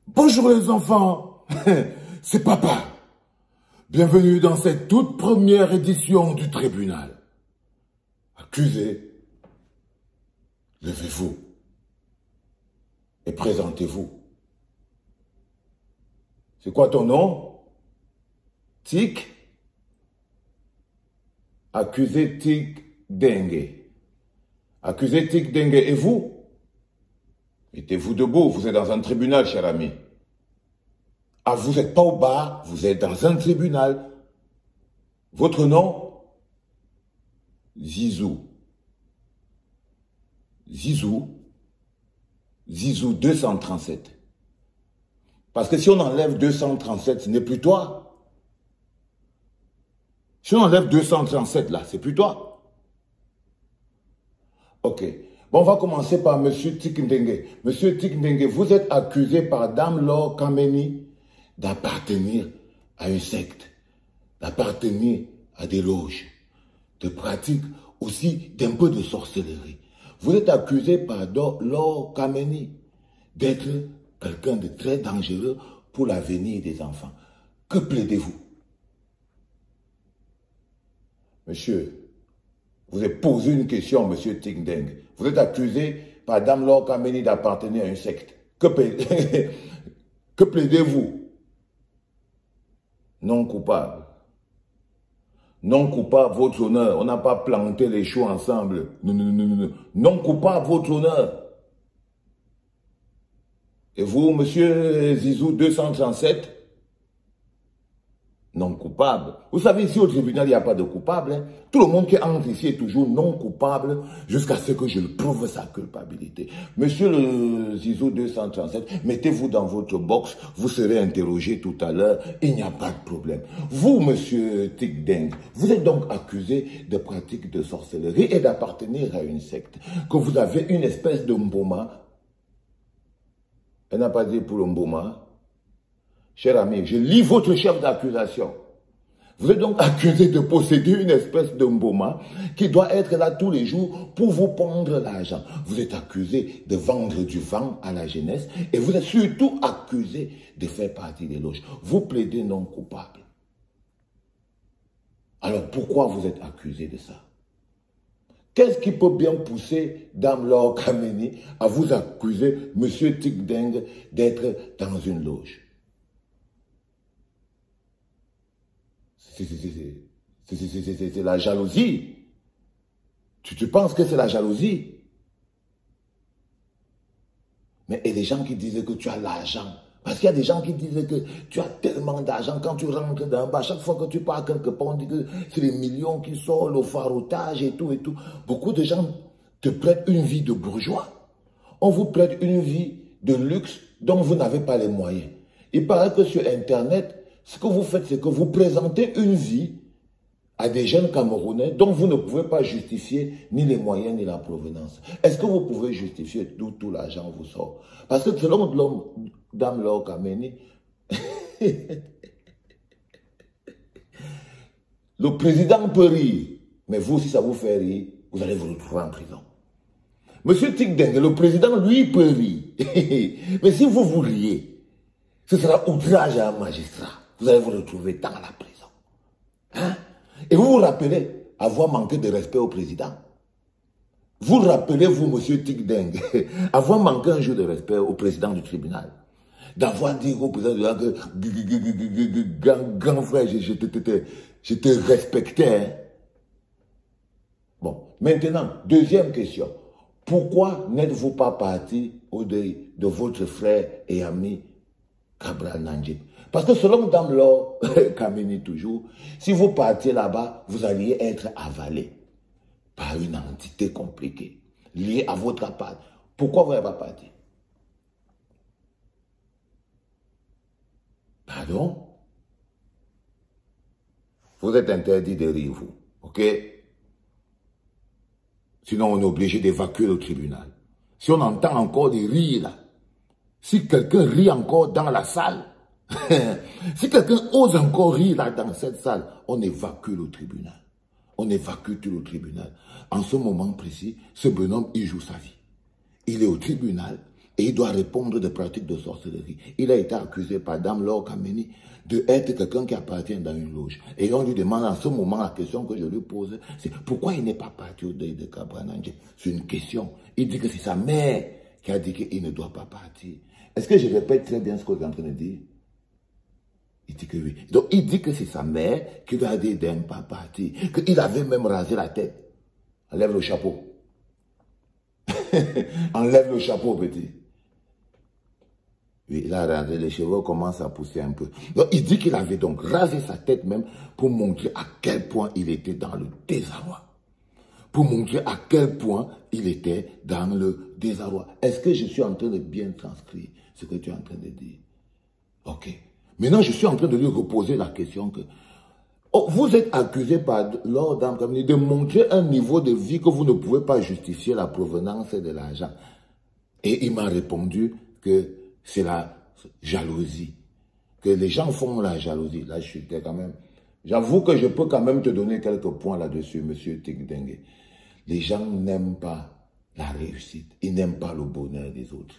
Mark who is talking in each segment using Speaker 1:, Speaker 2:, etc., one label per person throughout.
Speaker 1: Bonjour les enfants, c'est papa. Bienvenue dans cette toute première édition du tribunal. Accusé, levez-vous et présentez-vous. C'est quoi ton nom? Tic? Accusé Tic Dengue. Accusé Tic Dengue, et vous? Mettez-vous debout, vous êtes dans un tribunal, cher ami. Ah, vous n'êtes pas au bar, vous êtes dans un tribunal. Votre nom? Zizou. Zizou. Zizou 237. Parce que si on enlève 237, ce n'est plus toi. Si on enlève 237 là, c'est plus toi. Ok. Bon, on va commencer par Monsieur Tikndenge. Monsieur Tikndenge, vous êtes accusé par Dame Laure Kameni d'appartenir à une secte, d'appartenir à des loges, de pratique aussi d'un peu de sorcellerie. Vous êtes accusé par Laure Kameni d'être quelqu'un de très dangereux pour l'avenir des enfants. Que plaidez-vous? Monsieur, vous avez posé une question, Monsieur Tikndeng. Vous êtes accusé par Dame Laure Kameni d'appartenir à une secte. Que plaidez-vous? Non coupable. Non coupable, votre honneur. On n'a pas planté les choux ensemble. Non. Non coupable, votre honneur. Et vous, Monsieur Zizou 237? Non coupable. Vous savez, ici au tribunal, il n'y a pas de coupable. Hein. Tout le monde qui entre ici est toujours non coupable jusqu'à ce que je le prouve sa culpabilité. Monsieur le Zizou 237, mettez-vous dans votre box, vous serez interrogé tout à l'heure, il n'y a pas de problème. Vous, Monsieur Tikdeng, vous êtes donc accusé de pratique de sorcellerie et d'appartenir à une secte, que vous avez une espèce de mboma. Elle n'a pas dit pour le mboma. Cher ami, je lis votre chef d'accusation. Vous êtes donc accusé de posséder une espèce de mboma qui doit être là tous les jours pour vous pondre l'argent. Vous êtes accusé de vendre du vent à la jeunesse et vous êtes surtout accusé de faire partie des loges. Vous plaidez non coupable. Alors pourquoi vous êtes accusé de ça? Qu'est-ce qui peut bien pousser Dame Laure Kameni à vous accuser, Monsieur Tikdeng, d'être dans une loge? C'est la jalousie. Tu penses que c'est la jalousie? Mais il y a des gens qui disent que tu as l'argent. Parce qu'il y a des gens qui disent que tu as tellement d'argent quand tu rentres dans un bar. Chaque fois que tu pars quelque part, on dit que c'est les millions qui sortent, le farotage et tout et tout. Beaucoup de gens te prêtent une vie de bourgeois. On vous prête une vie de luxe dont vous n'avez pas les moyens. Il paraît que sur Internet, ce que vous faites, c'est que vous présentez une vie à des jeunes Camerounais dont vous ne pouvez pas justifier ni les moyens ni la provenance. Est-ce que vous pouvez justifier d'où tout l'argent vous sort? Parce que selon Dame Laure Kameni, le président peut rire, mais vous, si ça vous fait rire, vous allez vous retrouver en prison. Monsieur Tikdeng, le président, lui, peut rire. Mais si vous riez, ce sera outrage à un magistrat. Vous allez vous retrouver dans la prison. Hein? Et vous vous rappelez avoir manqué de respect au président? Vous rappelez-vous, Monsieur Tikdeng, avoir manqué un jour de respect au président du tribunal? D'avoir dit au président que grand frère, je te respectais. Hein? Bon, maintenant, deuxième question. Pourquoi n'êtes-vous pas parti au deuil de votre frère et ami Cabral Nandjip? Parce que selon Dame Laure Kameni toujours, si vous partiez là-bas, vous alliez être avalé par une entité compliquée, liée à votre appart. Pourquoi vous n'êtes pas parti? Pardon? Vous êtes interdit de rire, vous. Ok? Sinon, on est obligé d'évacuer le tribunal. Si on entend encore des rires là, si quelqu'un rit encore dans la salle, si quelqu'un ose encore rire là dans cette salle, on évacue le tribunal. On évacue tout le tribunal. En ce moment précis, ce bonhomme, il joue sa vie. Il est au tribunal et il doit répondre de pratiques de sorcellerie. Il a été accusé par Dame Laure Kameni d'être quelqu'un qui appartient dans une loge. Et on lui demande en ce moment, la question que je lui pose, c'est pourquoi il n'est pas parti au deuil de Cabra Nandjé? C'est une question. Il dit que c'est sa mère qui a dit qu'il ne doit pas partir. Est-ce que je répète très bien ce que tu es en train de dire? Il dit que oui. Donc il dit que c'est sa mère qui lui a dit de ne pas partir. Qu'il avait même rasé la tête. Enlève le chapeau. Enlève le chapeau, petit. Oui, là, les cheveux commencent à pousser un peu. Donc, il dit qu'il avait donc rasé sa tête même pour montrer à quel point il était dans le désarroi. Pour montrer à quel point il était dans le désarroi. Est-ce que je suis en train de bien transcrire ce que tu es en train de dire? Ok. Maintenant, je suis en train de lui reposer la question que vous êtes accusé par Laure Kameni de montrer un niveau de vie que vous ne pouvez pas justifier la provenance de l'argent. Et il m'a répondu que c'est la jalousie. Que les gens font la jalousie. Là, je suis quand même... J'avoue que je peux quand même te donner quelques points là-dessus, monsieur Tigdengue. Les gens n'aiment pas la réussite. Ils n'aiment pas le bonheur des autres.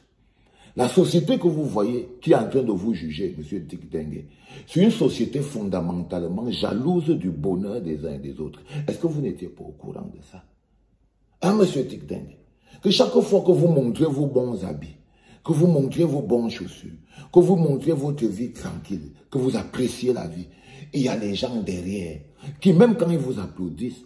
Speaker 1: La société que vous voyez, qui est en train de vous juger, monsieur Tigdengue, c'est une société fondamentalement jalouse du bonheur des uns et des autres. Est-ce que vous n'étiez pas au courant de ça? Hein, monsieur Tigdengue? Que chaque fois que vous montrez vos bons habits, que vous montrez vos bonnes chaussures, que vous montrez votre vie tranquille, que vous appréciez la vie, il y a des gens derrière qui, même quand ils vous applaudissent,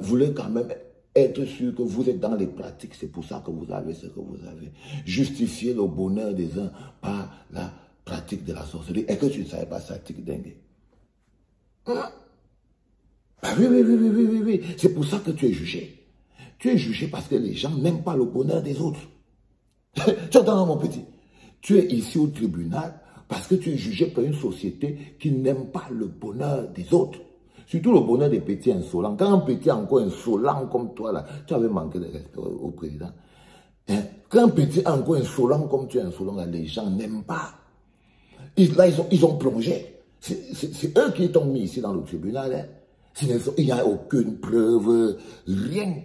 Speaker 1: voulaient quand même être sûr que vous êtes dans les pratiques. C'est pour ça que vous avez ce que vous avez. Justifier le bonheur des uns par la pratique de la sorcellerie. Est-ce que tu ne savais pas ça, Tigdengue? Hein? Bah oui. C'est pour ça que tu es jugé. Tu es jugé parce que les gens n'aiment pas le bonheur des autres. Tu entends, mon petit? Tu es ici au tribunal parce que tu es jugé par une société qui n'aime pas le bonheur des autres. Surtout le bonheur des petits insolents. Quand un petit encore insolent comme toi, là, tu avais manqué de respect au président. Hein? Quand un petit encore insolent comme tu es insolent, là, les gens n'aiment pas. Ils ont plongé. C'est eux qui t'ont mis ici dans le tribunal. Hein? Il n'y a aucune preuve, rien.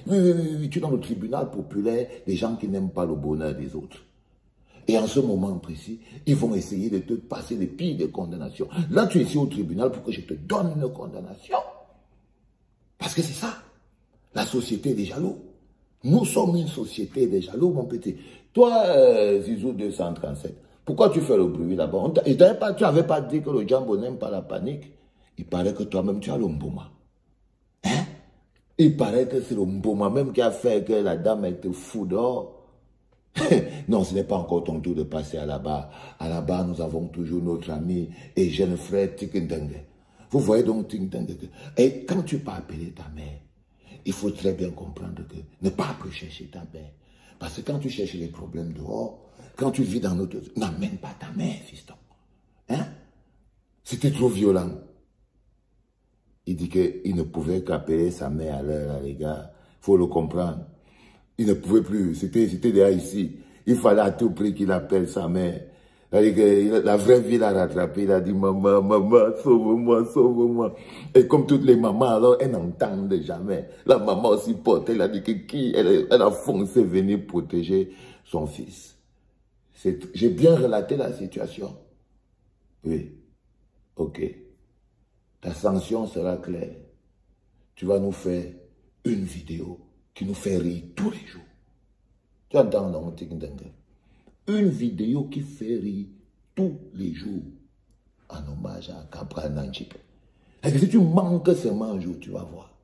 Speaker 1: Oui, tu es dans le tribunal populaire, les gens qui n'aiment pas le bonheur des autres. Et en ce moment précis, ils vont essayer de te passer les pires des condamnations. Là, tu es ici au tribunal pour que je te donne une condamnation. Parce que c'est ça, la société des jaloux. Nous sommes une société des jaloux, mon petit. Toi, Zizou 237, pourquoi tu fais le bruit là-bas? Tu n'avais pas dit que le Djambo n'aime pas la panique. Il paraît que toi-même, tu as le mboma. Hein? Il paraît que c'est le mboma même qui a fait que la dame était fou dehors. Non, ce n'est pas encore ton tour de passer à la barre. À la barre, nous avons toujours notre ami et jeune frère Tigdengue. Vous voyez donc Tigdengue. Et quand tu peux appeler ta mère, il faut très bien comprendre que ne pas plus chercher ta mère. Parce que quand tu cherches les problèmes dehors, quand tu vis dans notre... N'amène pas ta mère, fiston. Hein? C'était trop violent. Il dit qu'il ne pouvait qu'appeler sa mère à l'heure, les gars. Il faut le comprendre. Il ne pouvait plus, c'était déjà ici. Il fallait à tout prix qu'il appelle sa mère. La vraie vie l'a rattrapé, il a dit « Maman, sauve-moi, sauve-moi ». Et comme toutes les mamans, alors, elles n'entendent jamais. La maman aussi porte, elle a dit que elle a foncé venir protéger son fils. J'ai bien relaté la situation. Oui, ok. Ta sanction sera claire. Tu vas nous faire une vidéo qui nous fait rire tous les jours. Tu entends, non, Tigdengue? Une vidéo qui fait rire tous les jours en hommage à Cabra Nandjé. Et si tu manques seulement un jour, tu vas voir.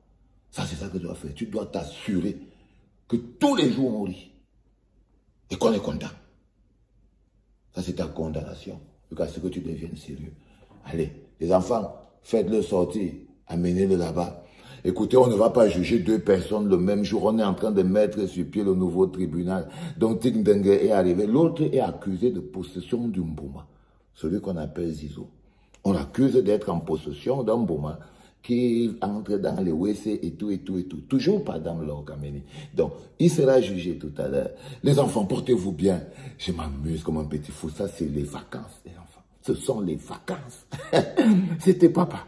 Speaker 1: Ça, c'est ça que tu dois faire. Tu dois t'assurer que tous les jours on rit et qu'on est content. Ça, c'est ta condamnation. Jusqu'à ce que tu deviennes sérieux. Allez, les enfants, faites-le sortir, amenez-le là-bas. Écoutez, on ne va pas juger deux personnes le même jour. On est en train de mettre sur pied le nouveau tribunal. Donc, Tigdengue est arrivé. L'autre est accusé de possession d'un mboma, celui qu'on appelle Zizo. On l'accuse d'être en possession d'un mboma qui entre dans les WC et tout. Toujours pas dans Laure Kameni. Donc, il sera jugé tout à l'heure. Les enfants, portez-vous bien. Je m'amuse comme un petit fou. Ça, c'est les vacances, les enfants. Ce sont les vacances. C'était papa.